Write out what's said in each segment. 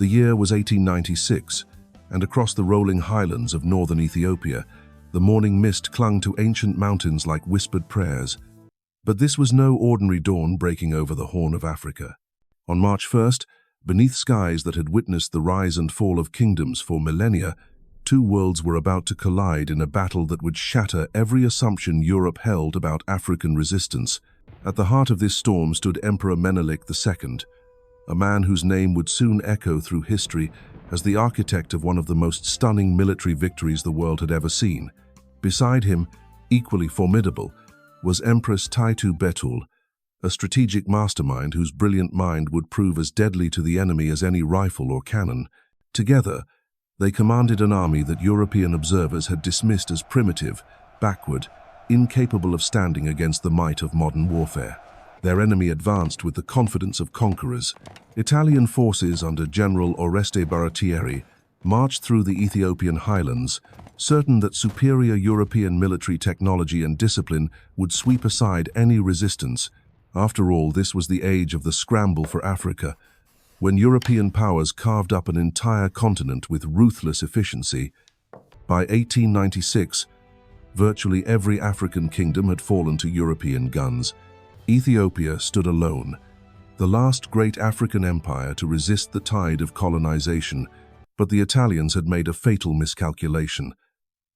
The year was 1896, and across the rolling highlands of northern Ethiopia, the morning mist clung to ancient mountains like whispered prayers. But this was no ordinary dawn breaking over the Horn of Africa. On March 1st, beneath skies that had witnessed the rise and fall of kingdoms for millennia, two worlds were about to collide in a battle that would shatter every assumption Europe held about African resistance. At the heart of this storm stood Emperor Menelik II, a man whose name would soon echo through history as the architect of one of the most stunning military victories the world had ever seen. Beside him, equally formidable, was Empress Taytu Betul, a strategic mastermind whose brilliant mind would prove as deadly to the enemy as any rifle or cannon. Together, they commanded an army that European observers had dismissed as primitive, backward, incapable of standing against the might of modern warfare. Their enemy advanced with the confidence of conquerors. Italian forces under General Oreste Baratieri marched through the Ethiopian highlands, certain that superior European military technology and discipline would sweep aside any resistance. After all, this was the age of the scramble for Africa, when European powers carved up an entire continent with ruthless efficiency. By 1896, virtually every African kingdom had fallen to European guns. Ethiopia stood alone, the last great African empire to resist the tide of colonization, but the Italians had made a fatal miscalculation.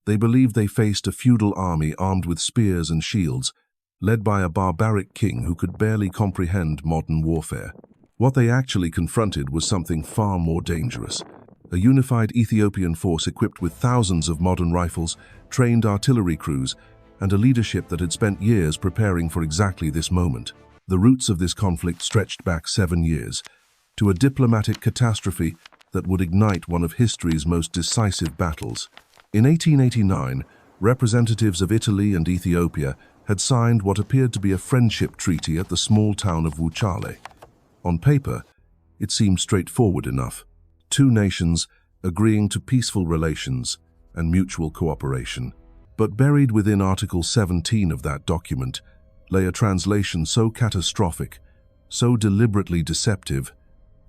They believed they faced a feudal army armed with spears and shields, led by a barbaric king who could barely comprehend modern warfare. What they actually confronted was something far more dangerous. A unified Ethiopian force equipped with thousands of modern rifles, trained artillery crews, and a leadership that had spent years preparing for exactly this moment. The roots of this conflict stretched back 7 years, to a diplomatic catastrophe that would ignite one of history's most decisive battles. In 1889, representatives of Italy and Ethiopia had signed what appeared to be a friendship treaty at the small town of Wuchale. On paper, it seemed straightforward enough. Two nations agreeing to peaceful relations and mutual cooperation. But buried within Article 17 of that document lay a translation so catastrophic, so deliberately deceptive,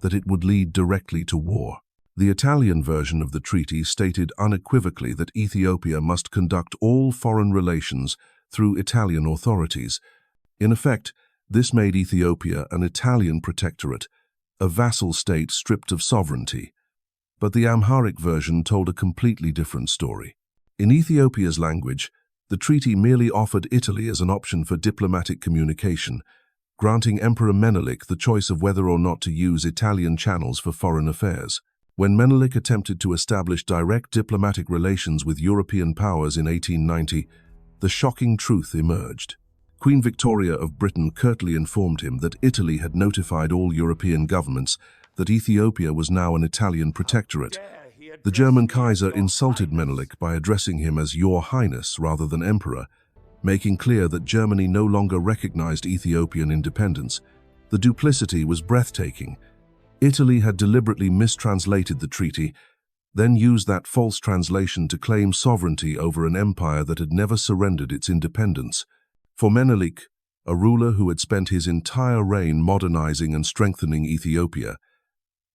that it would lead directly to war. The Italian version of the treaty stated unequivocally that Ethiopia must conduct all foreign relations through Italian authorities. In effect, this made Ethiopia an Italian protectorate, a vassal state stripped of sovereignty. But the Amharic version told a completely different story. In Ethiopia's language, the treaty merely offered Italy as an option for diplomatic communication, granting Emperor Menelik the choice of whether or not to use Italian channels for foreign affairs. When Menelik attempted to establish direct diplomatic relations with European powers in 1890, the shocking truth emerged. Queen Victoria of Britain curtly informed him that Italy had notified all European governments that Ethiopia was now an Italian protectorate. The German Kaiser insulted Menelik by addressing him as Your Highness rather than Emperor, making clear that Germany no longer recognized Ethiopian independence. The duplicity was breathtaking. Italy had deliberately mistranslated the treaty, then used that false translation to claim sovereignty over an empire that had never surrendered its independence. For Menelik, a ruler who had spent his entire reign modernizing and strengthening Ethiopia,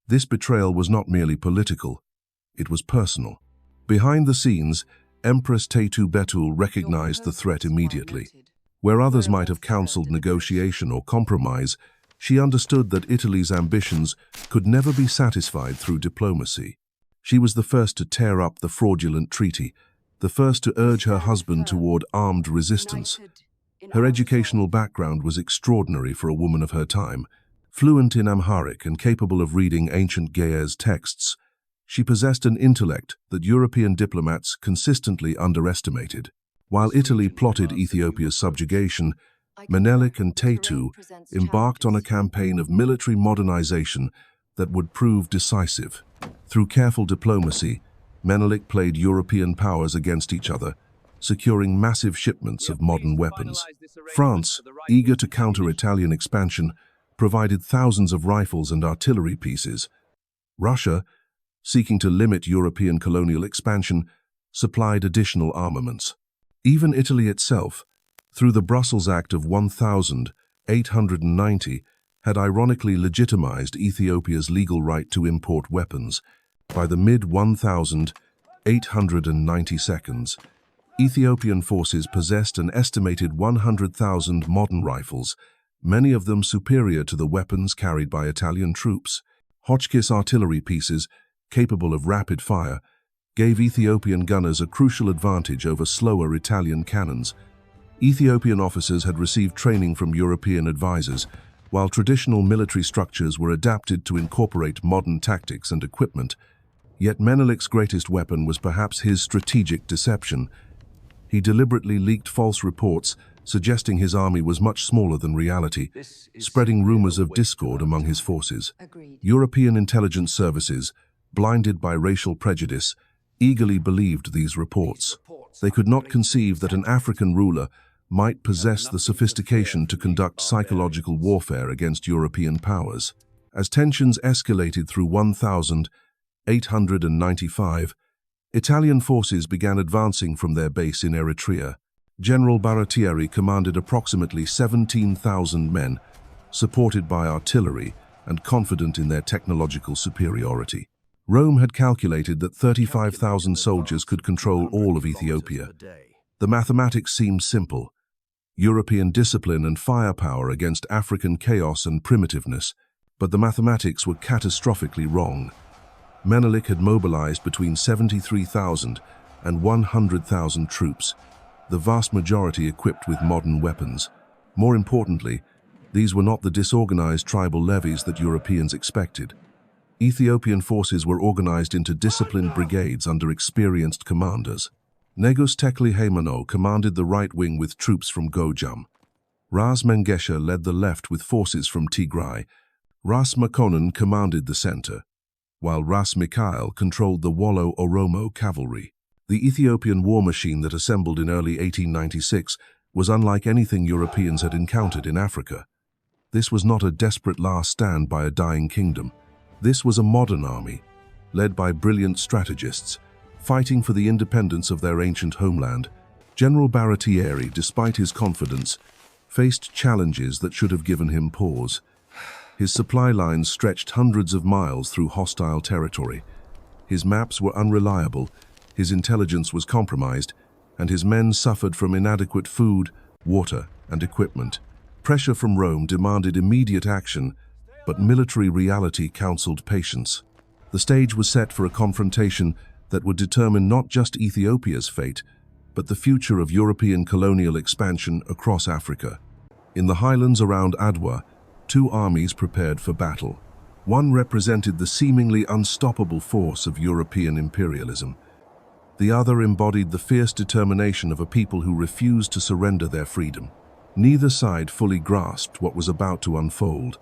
this betrayal was not merely political, it was personal. Behind the scenes, Empress Taytu Betul recognized the threat immediately. Where others might have counseled negotiation or compromise, she understood that Italy's ambitions could never be satisfied through diplomacy. She was the first to tear up the fraudulent treaty, the first to urge her husband toward armed resistance. Her educational background was extraordinary for a woman of her time. Fluent in Amharic and capable of reading ancient Ge'ez texts, she possessed an intellect that European diplomats consistently underestimated. While Italy plotted Ethiopia's subjugation, Menelik and Taytu embarked on a campaign of military modernization that would prove decisive. Through careful diplomacy, Menelik played European powers against each other, securing massive shipments of modern weapons. France, eager to counter Italian expansion, provided thousands of rifles and artillery pieces. Russia, seeking to limit European colonial expansion, supplied additional armaments. Even Italy itself, through the Brussels Act of 1890, had ironically legitimized Ethiopia's legal right to import weapons. By the mid-1890s, Ethiopian forces possessed an estimated 100,000 modern rifles, many of them superior to the weapons carried by Italian troops. Hotchkiss artillery pieces, capable of rapid fire, gave Ethiopian gunners a crucial advantage over slower Italian cannons. Ethiopian officers had received training from European advisors, while traditional military structures were adapted to incorporate modern tactics and equipment. Yet Menelik's greatest weapon was perhaps his strategic deception. He deliberately leaked false reports, suggesting his army was much smaller than reality, spreading rumors of discord among his forces. European intelligence services, blinded by racial prejudice, eagerly believed these reports. They could not conceive that an African ruler might possess the sophistication to conduct psychological warfare against European powers. As tensions escalated through 1895, Italian forces began advancing from their base in Eritrea. General Baratieri commanded approximately 17,000 men, supported by artillery and confident in their technological superiority. Rome had calculated that 35,000 soldiers could control all of Ethiopia. The mathematics seemed simple: European discipline and firepower against African chaos and primitiveness, but the mathematics were catastrophically wrong. Menelik had mobilized between 73,000 and 100,000 troops, the vast majority equipped with modern weapons. More importantly, these were not the disorganized tribal levies that Europeans expected. Ethiopian forces were organized into disciplined brigades under experienced commanders. Negus Tekle Haimano commanded the right wing with troops from Gojam. Ras Mengesha led the left with forces from Tigray. Ras Makonnen commanded the center, while Ras Mikhail controlled the Wollo Oromo cavalry. The Ethiopian war machine that assembled in early 1896 was unlike anything Europeans had encountered in Africa. This was not a desperate last stand by a dying kingdom. This was a modern army, led by brilliant strategists, fighting for the independence of their ancient homeland. General Baratieri, despite his confidence, faced challenges that should have given him pause. His supply lines stretched hundreds of miles through hostile territory. His maps were unreliable, his intelligence was compromised, and his men suffered from inadequate food, water, and equipment. Pressure from Rome demanded immediate action, but military reality counseled patience. The stage was set for a confrontation that would determine not just Ethiopia's fate, but the future of European colonial expansion across Africa. In the highlands around Adwa, two armies prepared for battle. One represented the seemingly unstoppable force of European imperialism. The other embodied the fierce determination of a people who refused to surrender their freedom. Neither side fully grasped what was about to unfold.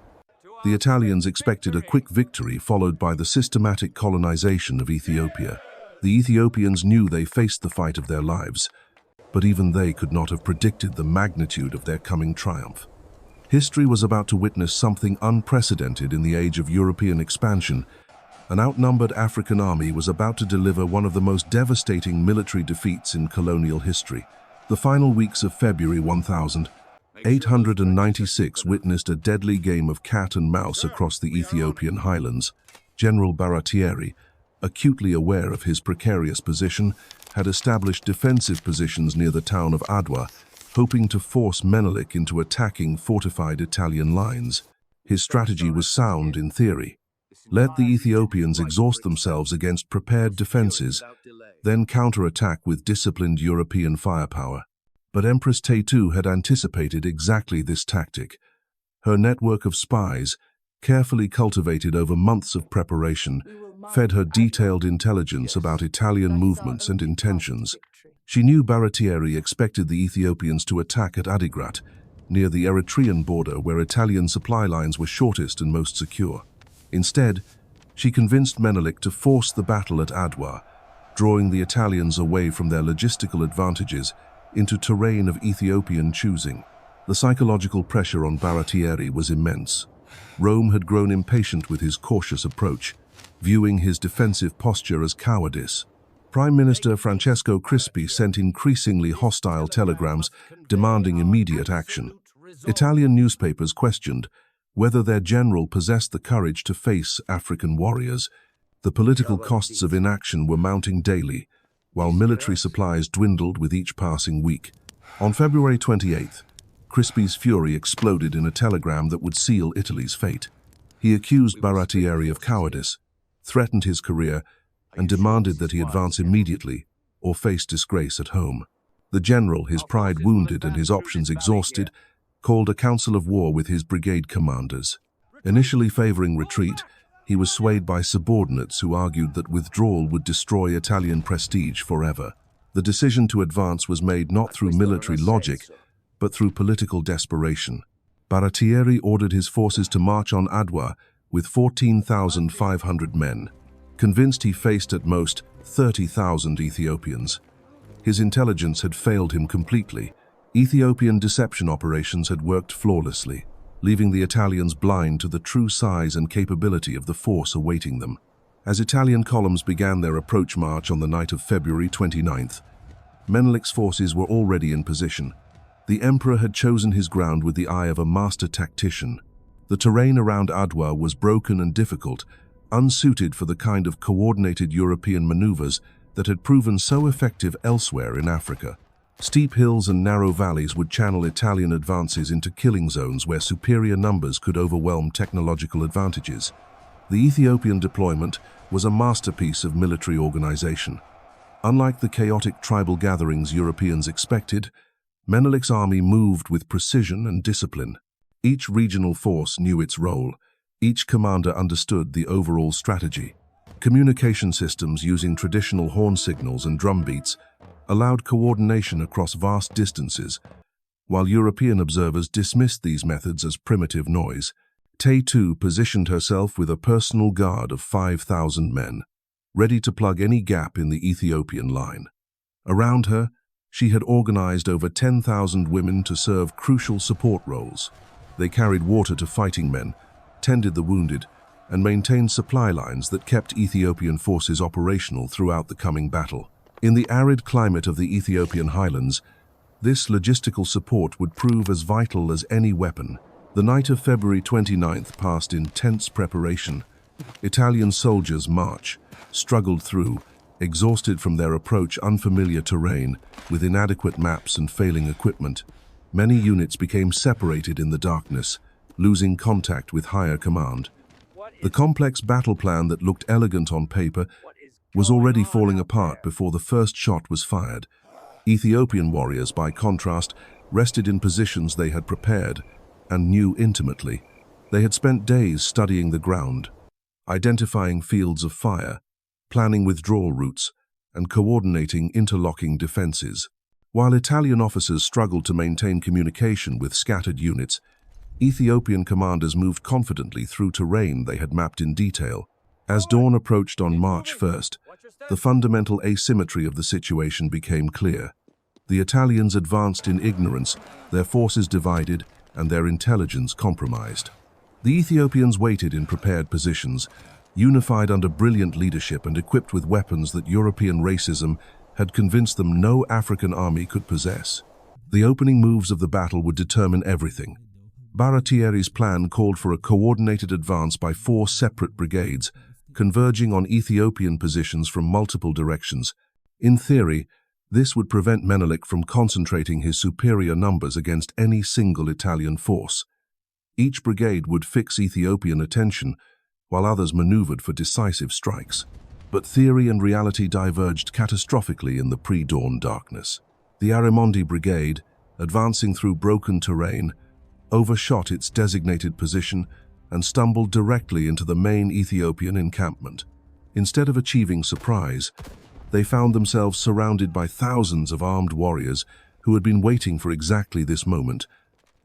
The Italians expected a quick victory followed by the systematic colonization of Ethiopia. The Ethiopians knew they faced the fight of their lives, but even they could not have predicted the magnitude of their coming triumph. History was about to witness something unprecedented in the age of European expansion. An outnumbered African army was about to deliver one of the most devastating military defeats in colonial history. The final weeks of February 1896 witnessed a deadly game of cat and mouse across the Ethiopian highlands. General Baratieri, acutely aware of his precarious position, had established defensive positions near the town of Adwa, hoping to force Menelik into attacking fortified Italian lines. His strategy was sound in theory. Let the Ethiopians exhaust themselves against prepared defenses, then counterattack with disciplined European firepower. But Empress Taytu had anticipated exactly this tactic. Her network of spies, carefully cultivated over months of preparation, fed her detailed intelligence about Italian movements and intentions. She knew Baratieri expected the Ethiopians to attack at Adigrat, near the Eritrean border where Italian supply lines were shortest and most secure. Instead, she convinced Menelik to force the battle at Adwa, drawing the Italians away from their logistical advantages into terrain of Ethiopian choosing. The psychological pressure on Baratieri was immense. Rome had grown impatient with his cautious approach, viewing his defensive posture as cowardice. Prime Minister Francesco Crispi sent increasingly hostile telegrams demanding immediate action. Italian newspapers questioned Whether their general possessed the courage to face African warriors, the political costs of inaction were mounting daily, while military supplies dwindled with each passing week. On February 28th, Crispi's fury exploded in a telegram that would seal Italy's fate. He accused Baratieri of cowardice, threatened his career, and demanded that he advance immediately or face disgrace at home. The general, his pride wounded and his options exhausted, called a council of war with his brigade commanders. Initially favoring retreat, he was swayed by subordinates who argued that withdrawal would destroy Italian prestige forever. The decision to advance was made not through military logic, but through political desperation. Baratieri ordered his forces to march on Adwa with 14,500 men, convinced he faced at most 30,000 Ethiopians. His intelligence had failed him completely. Ethiopian deception operations had worked flawlessly, leaving the Italians blind to the true size and capability of the force awaiting them. As Italian columns began their approach march on the night of February 29th, Menelik's forces were already in position. The emperor had chosen his ground with the eye of a master tactician. The terrain around Adwa was broken and difficult, unsuited for the kind of coordinated European maneuvers that had proven so effective elsewhere in Africa. Steep hills and narrow valleys would channel Italian advances into killing zones where superior numbers could overwhelm technological advantages. The Ethiopian deployment was a masterpiece of military organization. Unlike the chaotic tribal gatherings Europeans expected, Menelik's army moved with precision and discipline. Each regional force knew its role. Each commander understood the overall strategy. Communication systems using traditional horn signals and drum beats allowed coordination across vast distances. While European observers dismissed these methods as primitive noise, Taytu positioned herself with a personal guard of 5,000 men, ready to plug any gap in the Ethiopian line. Around her, she had organized over 10,000 women to serve crucial support roles. They carried water to fighting men, tended the wounded, and maintained supply lines that kept Ethiopian forces operational throughout the coming battle. In the arid climate of the Ethiopian Highlands, this logistical support would prove as vital as any weapon. The night of February 29th passed in tense preparation. Italian soldiers struggled through, exhausted from their approach unfamiliar terrain, with inadequate maps and failing equipment. Many units became separated in the darkness, losing contact with higher command. The complex battle plan that looked elegant on paper was already falling apart before the first shot was fired. Ethiopian warriors, by contrast, rested in positions they had prepared and knew intimately. They had spent days studying the ground, identifying fields of fire, planning withdrawal routes, and coordinating interlocking defenses. While Italian officers struggled to maintain communication with scattered units, Ethiopian commanders moved confidently through terrain they had mapped in detail. As dawn approached on March 1st, the fundamental asymmetry of the situation became clear. The Italians advanced in ignorance, their forces divided, and their intelligence compromised. The Ethiopians waited in prepared positions, unified under brilliant leadership and equipped with weapons that European racism had convinced them no African army could possess. The opening moves of the battle would determine everything. Baratieri's plan called for a coordinated advance by 4 separate brigades, converging on Ethiopian positions from multiple directions. In theory, this would prevent Menelik from concentrating his superior numbers against any single Italian force. Each brigade would fix Ethiopian attention, while others maneuvered for decisive strikes. But theory and reality diverged catastrophically in the pre-dawn darkness. The Arimondi brigade, advancing through broken terrain, overshot its designated position and stumbled directly into the main Ethiopian encampment. Instead of achieving surprise, they found themselves surrounded by thousands of armed warriors who had been waiting for exactly this moment.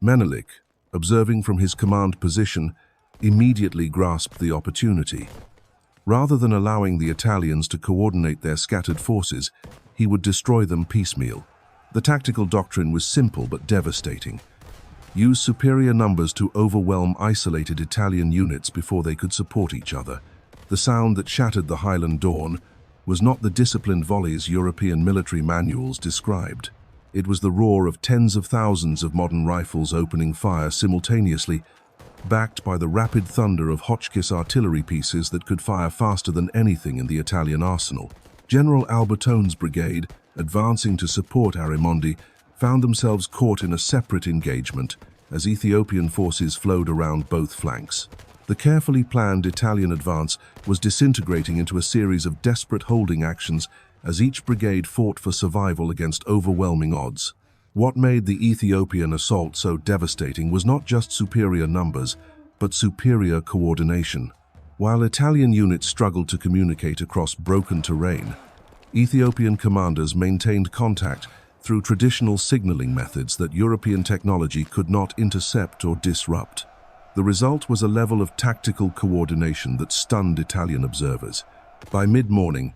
Menelik, observing from his command position, immediately grasped the opportunity. Rather than allowing the Italians to coordinate their scattered forces, he would destroy them piecemeal. The tactical doctrine was simple but devastating. Use superior numbers to overwhelm isolated Italian units before they could support each other. The sound that shattered the Highland dawn was not the disciplined volleys European military manuals described. It was the roar of tens of thousands of modern rifles opening fire simultaneously, backed by the rapid thunder of Hotchkiss artillery pieces that could fire faster than anything in the Italian arsenal. General Albertone's brigade, advancing to support Arimondi, found themselves caught in a separate engagement as Ethiopian forces flowed around both flanks. The carefully planned Italian advance was disintegrating into a series of desperate holding actions as each brigade fought for survival against overwhelming odds. What made the Ethiopian assault so devastating was not just superior numbers, but superior coordination. While Italian units struggled to communicate across broken terrain, Ethiopian commanders maintained contact through traditional signaling methods that European technology could not intercept or disrupt. The result was a level of tactical coordination that stunned Italian observers. By mid-morning,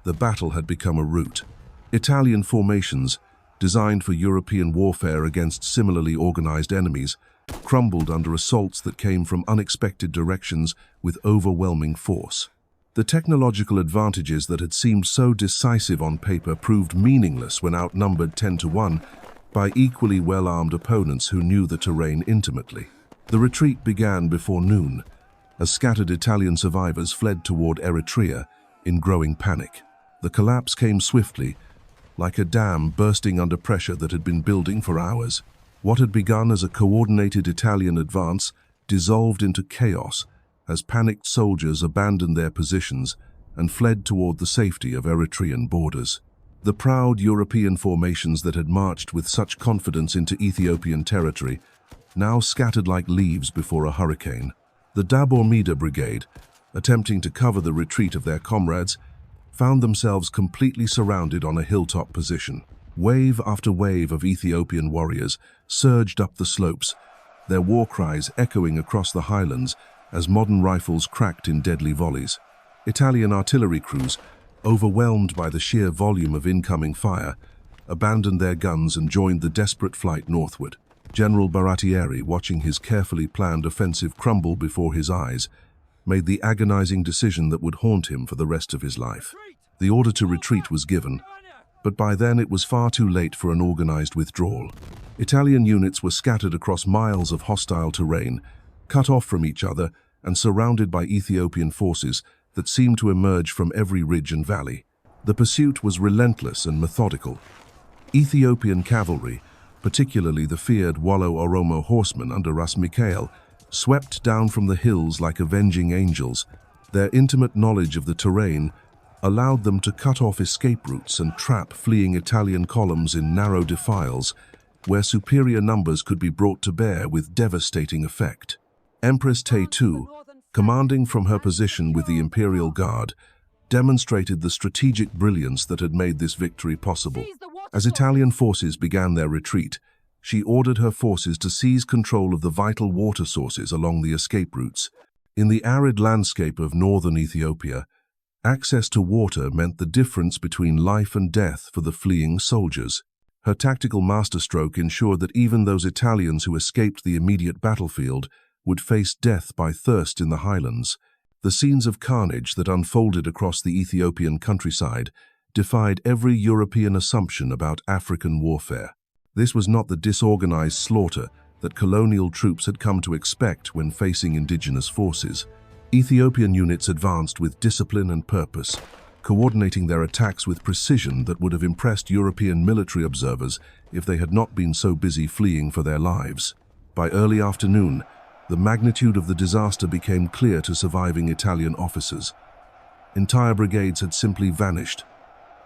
the battle had become a rout. Italian formations, designed for European warfare against similarly organized enemies, crumbled under assaults that came from unexpected directions with overwhelming force. The technological advantages that had seemed so decisive on paper proved meaningless when outnumbered 10-1 by equally well-armed opponents who knew the terrain intimately. The retreat began before noon, as scattered Italian survivors fled toward Eritrea in growing panic. The collapse came swiftly, like a dam bursting under pressure that had been building for hours. What had begun as a coordinated Italian advance dissolved into chaos as panicked soldiers abandoned their positions and fled toward the safety of Eritrean borders. The proud European formations that had marched with such confidence into Ethiopian territory now scattered like leaves before a hurricane. The Dabormida brigade, attempting to cover the retreat of their comrades, found themselves completely surrounded on a hilltop position. Wave after wave of Ethiopian warriors surged up the slopes, their war cries echoing across the highlands as modern rifles cracked in deadly volleys. Italian artillery crews, overwhelmed by the sheer volume of incoming fire, abandoned their guns and joined the desperate flight northward. General Baratieri, watching his carefully planned offensive crumble before his eyes, made the agonizing decision that would haunt him for the rest of his life. The order to retreat was given, but by then it was far too late for an organized withdrawal. Italian units were scattered across miles of hostile terrain, cut off from each other and surrounded by Ethiopian forces that seemed to emerge from every ridge and valley. The pursuit was relentless and methodical. Ethiopian cavalry, particularly the feared Wallo Oromo horsemen under Ras Mikhael, swept down from the hills like avenging angels. Their intimate knowledge of the terrain allowed them to cut off escape routes and trap fleeing Italian columns in narrow defiles where superior numbers could be brought to bear with devastating effect. Empress Taytu, commanding from her position with the Imperial Guard, demonstrated the strategic brilliance that had made this victory possible. As Italian forces began their retreat, she ordered her forces to seize control of the vital water sources along the escape routes. In the arid landscape of northern Ethiopia, access to water meant the difference between life and death for the fleeing soldiers. Her tactical masterstroke ensured that even those Italians who escaped the immediate battlefield would face death by thirst in the highlands. The scenes of carnage that unfolded across the Ethiopian countryside defied every European assumption about African warfare. This was not the disorganized slaughter that colonial troops had come to expect when facing indigenous forces. Ethiopian units advanced with discipline and purpose, coordinating their attacks with precision that would have impressed European military observers if they had not been so busy fleeing for their lives. By early afternoon, the magnitude of the disaster became clear to surviving Italian officers. Entire brigades had simply vanished,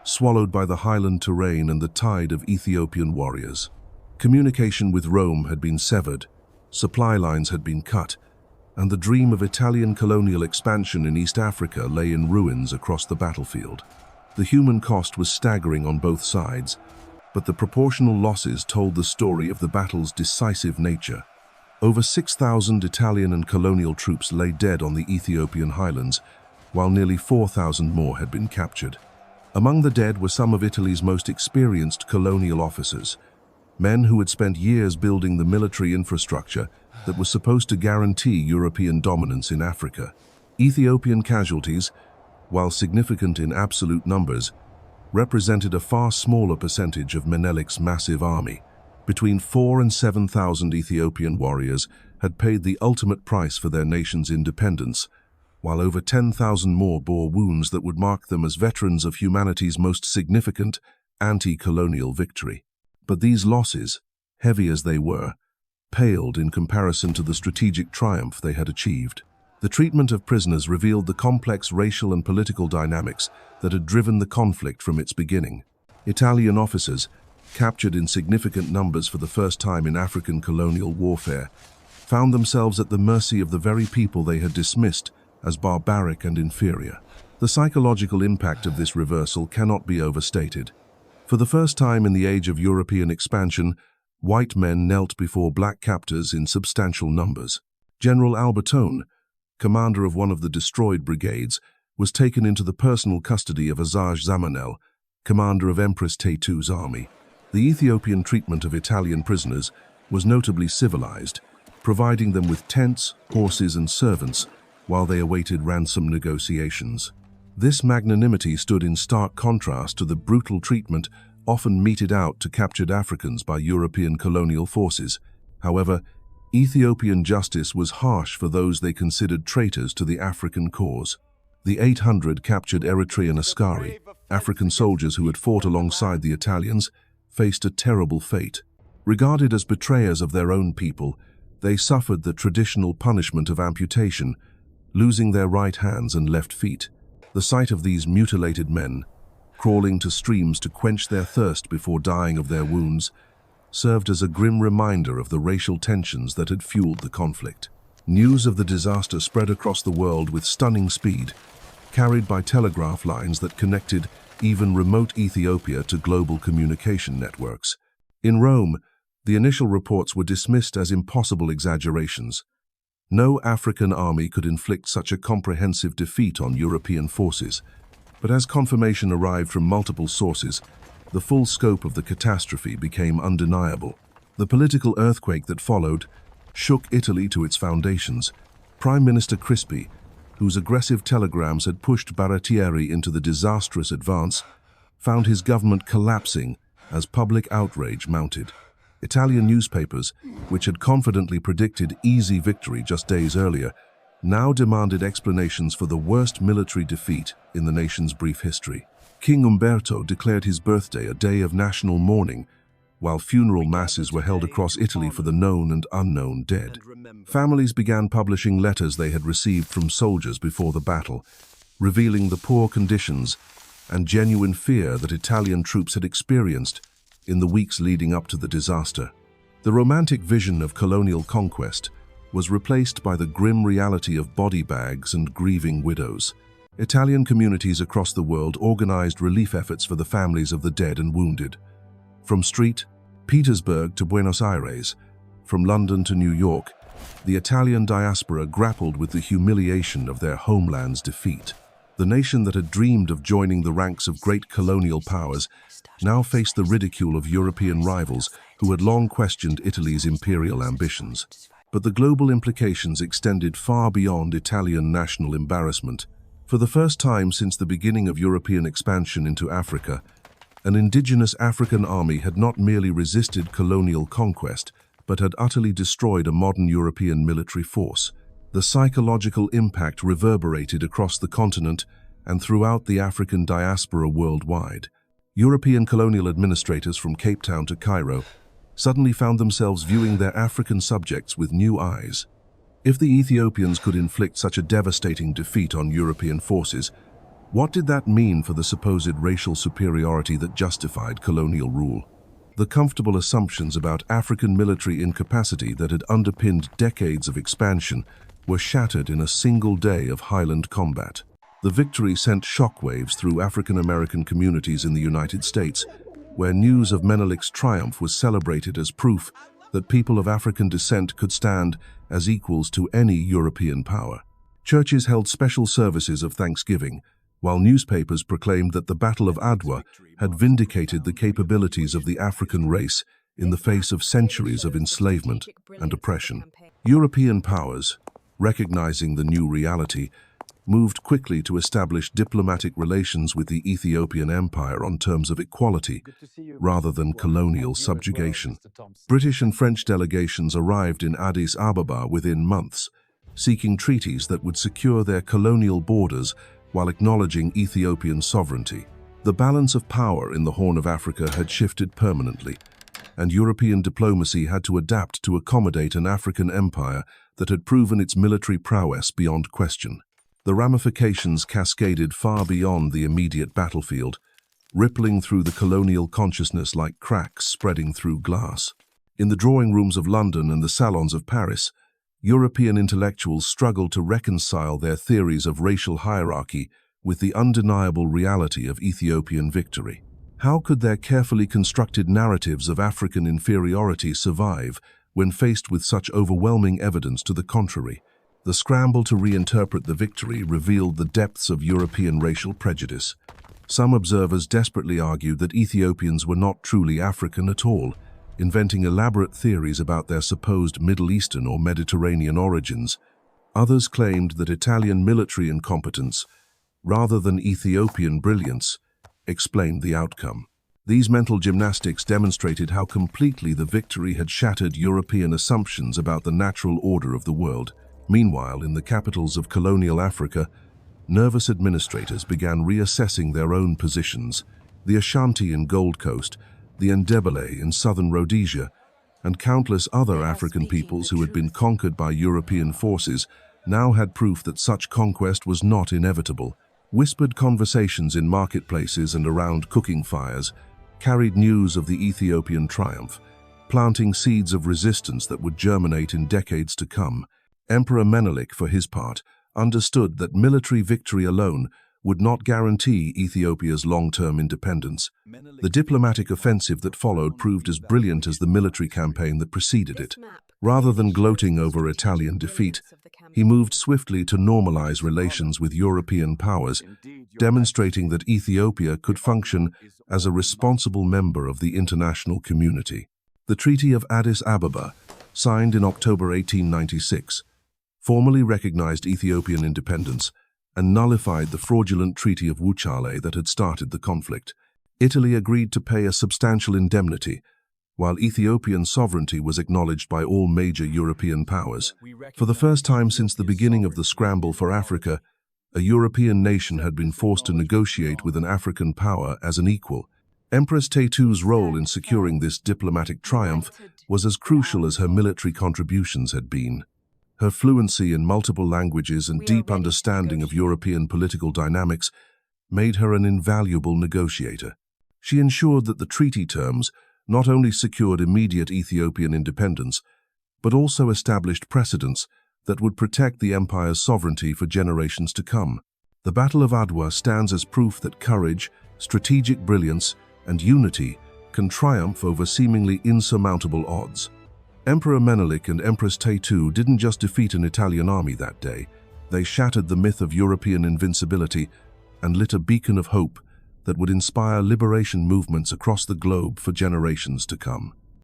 swallowed by the highland terrain and the tide of Ethiopian warriors. Communication with Rome had been severed, supply lines had been cut, and the dream of Italian colonial expansion in East Africa lay in ruins across the battlefield. The human cost was staggering on both sides, but the proportional losses told the story of the battle's decisive nature. Over 6,000 Italian and colonial troops lay dead on the Ethiopian highlands, while nearly 4,000 more had been captured. Among the dead were some of Italy's most experienced colonial officers, men who had spent years building the military infrastructure that was supposed to guarantee European dominance in Africa. Ethiopian casualties, while significant in absolute numbers, represented a far smaller percentage of Menelik's massive army. Between 4,000 and 7,000 Ethiopian warriors had paid the ultimate price for their nation's independence, while over 10,000 more bore wounds that would mark them as veterans of humanity's most significant anti-colonial victory. But these losses, heavy as they were, paled in comparison to the strategic triumph they had achieved. The treatment of prisoners revealed the complex racial and political dynamics that had driven the conflict from its beginning. Italian officers, captured in significant numbers for the first time in African colonial warfare, found themselves at the mercy of the very people they had dismissed as barbaric and inferior. The psychological impact of this reversal cannot be overstated. For the first time in the age of European expansion, white men knelt before black captors in substantial numbers. General Albertone, commander of one of the destroyed brigades, was taken into the personal custody of Azaj Zamanel, commander of Empress Taytu's army. The Ethiopian treatment of Italian prisoners was notably civilized, providing them with tents, horses, and servants while they awaited ransom negotiations. This magnanimity stood in stark contrast to the brutal treatment often meted out to captured Africans by European colonial forces. However, Ethiopian justice was harsh for those they considered traitors to the African cause. The 800 captured Eritrean askari, African soldiers who had fought alongside the Italians, faced a terrible fate. Regarded as betrayers of their own people, they suffered the traditional punishment of amputation, losing their right hands and left feet. The sight of these mutilated men, crawling to streams to quench their thirst before dying of their wounds, served as a grim reminder of the racial tensions that had fueled the conflict. News of the disaster spread across the world with stunning speed, carried by telegraph lines that connected even remote Ethiopia to global communication networks. In Rome, the initial reports were dismissed as impossible exaggerations. No African army could inflict such a comprehensive defeat on European forces. But as confirmation arrived from multiple sources, the full scope of the catastrophe became undeniable. The political earthquake that followed shook Italy to its foundations. Prime Minister Crispi, whose aggressive telegrams had pushed Baratieri into the disastrous advance, found his government collapsing as public outrage mounted. Italian newspapers, which had confidently predicted easy victory just days earlier, now demanded explanations for the worst military defeat in the nation's brief history. King Umberto declared his birthday a day of national mourning, while funeral masses were held across Italy for the known and unknown dead. Families began publishing letters they had received from soldiers before the battle, revealing the poor conditions and genuine fear that Italian troops had experienced in the weeks leading up to the disaster. The romantic vision of colonial conquest was replaced by the grim reality of body bags and grieving widows. Italian communities across the world organized relief efforts for the families of the dead and wounded. From St. Petersburg to Buenos Aires, from London to New York, the Italian diaspora grappled with the humiliation of their homeland's defeat. The nation that had dreamed of joining the ranks of great colonial powers now faced the ridicule of European rivals who had long questioned Italy's imperial ambitions. But the global implications extended far beyond Italian national embarrassment. For the first time since the beginning of European expansion into Africa, an indigenous African army had not merely resisted colonial conquest, but had utterly destroyed a modern European military force. The psychological impact reverberated across the continent and throughout the African diaspora worldwide. European colonial administrators from Cape Town to Cairo suddenly found themselves viewing their African subjects with new eyes. If the Ethiopians could inflict such a devastating defeat on European forces, what did that mean for the supposed racial superiority that justified colonial rule? The comfortable assumptions about African military incapacity that had underpinned decades of expansion were shattered in a single day of Highland combat. The victory sent shockwaves through African American communities in the United States, where news of Menelik's triumph was celebrated as proof that people of African descent could stand as equals to any European power. Churches held special services of thanksgiving, while newspapers proclaimed that the Battle of Adwa had vindicated the capabilities of the African race in the face of centuries of enslavement and oppression. European powers, recognizing the new reality, moved quickly to establish diplomatic relations with the Ethiopian Empire on terms of equality, rather than colonial subjugation. British and French delegations arrived in Addis Ababa within months, seeking treaties that would secure their colonial borders while acknowledging Ethiopian sovereignty. The balance of power in the Horn of Africa had shifted permanently, and European diplomacy had to adapt to accommodate an African empire that had proven its military prowess beyond question. The ramifications cascaded far beyond the immediate battlefield, rippling through the colonial consciousness like cracks spreading through glass. In the drawing rooms of London and the salons of Paris, European intellectuals struggled to reconcile their theories of racial hierarchy with the undeniable reality of Ethiopian victory. How could their carefully constructed narratives of African inferiority survive when faced with such overwhelming evidence to the contrary? The scramble to reinterpret the victory revealed the depths of European racial prejudice. Some observers desperately argued that Ethiopians were not truly African at all, inventing elaborate theories about their supposed Middle Eastern or Mediterranean origins. Others claimed that Italian military incompetence, rather than Ethiopian brilliance, explained the outcome. These mental gymnastics demonstrated how completely the victory had shattered European assumptions about the natural order of the world. Meanwhile, in the capitals of colonial Africa, nervous administrators began reassessing their own positions. The Ashanti in Gold Coast, the Ndebele in southern Rhodesia, and countless other African peoples who had been conquered by European forces now had proof that such conquest was not inevitable. Whispered conversations in marketplaces and around cooking fires carried news of the Ethiopian triumph, planting seeds of resistance that would germinate in decades to come. Emperor Menelik, for his part, understood that military victory alone would not guarantee Ethiopia's long-term independence. The diplomatic offensive that followed proved as brilliant as the military campaign that preceded it. Rather than gloating over Italian defeat, he moved swiftly to normalize relations with European powers, demonstrating that Ethiopia could function as a responsible member of the international community. The Treaty of Addis Ababa, signed in October 1896, formally recognized Ethiopian independence and nullified the fraudulent Treaty of Wuchale that had started the conflict. Italy agreed to pay a substantial indemnity, while Ethiopian sovereignty was acknowledged by all major European powers. For the first time since the beginning of the scramble for Africa, a European nation had been forced to negotiate with an African power as an equal. Empress Taytu's role in securing this diplomatic triumph was as crucial as her military contributions had been. Her fluency in multiple languages and deep understanding of European political dynamics made her an invaluable negotiator. She ensured that the treaty terms not only secured immediate Ethiopian independence, but also established precedents that would protect the empire's sovereignty for generations to come. The Battle of Adwa stands as proof that courage, strategic brilliance, and unity can triumph over seemingly insurmountable odds. Emperor Menelik and Empress Taytu didn't just defeat an Italian army that day, they shattered the myth of European invincibility and lit a beacon of hope that would inspire liberation movements across the globe for generations to come.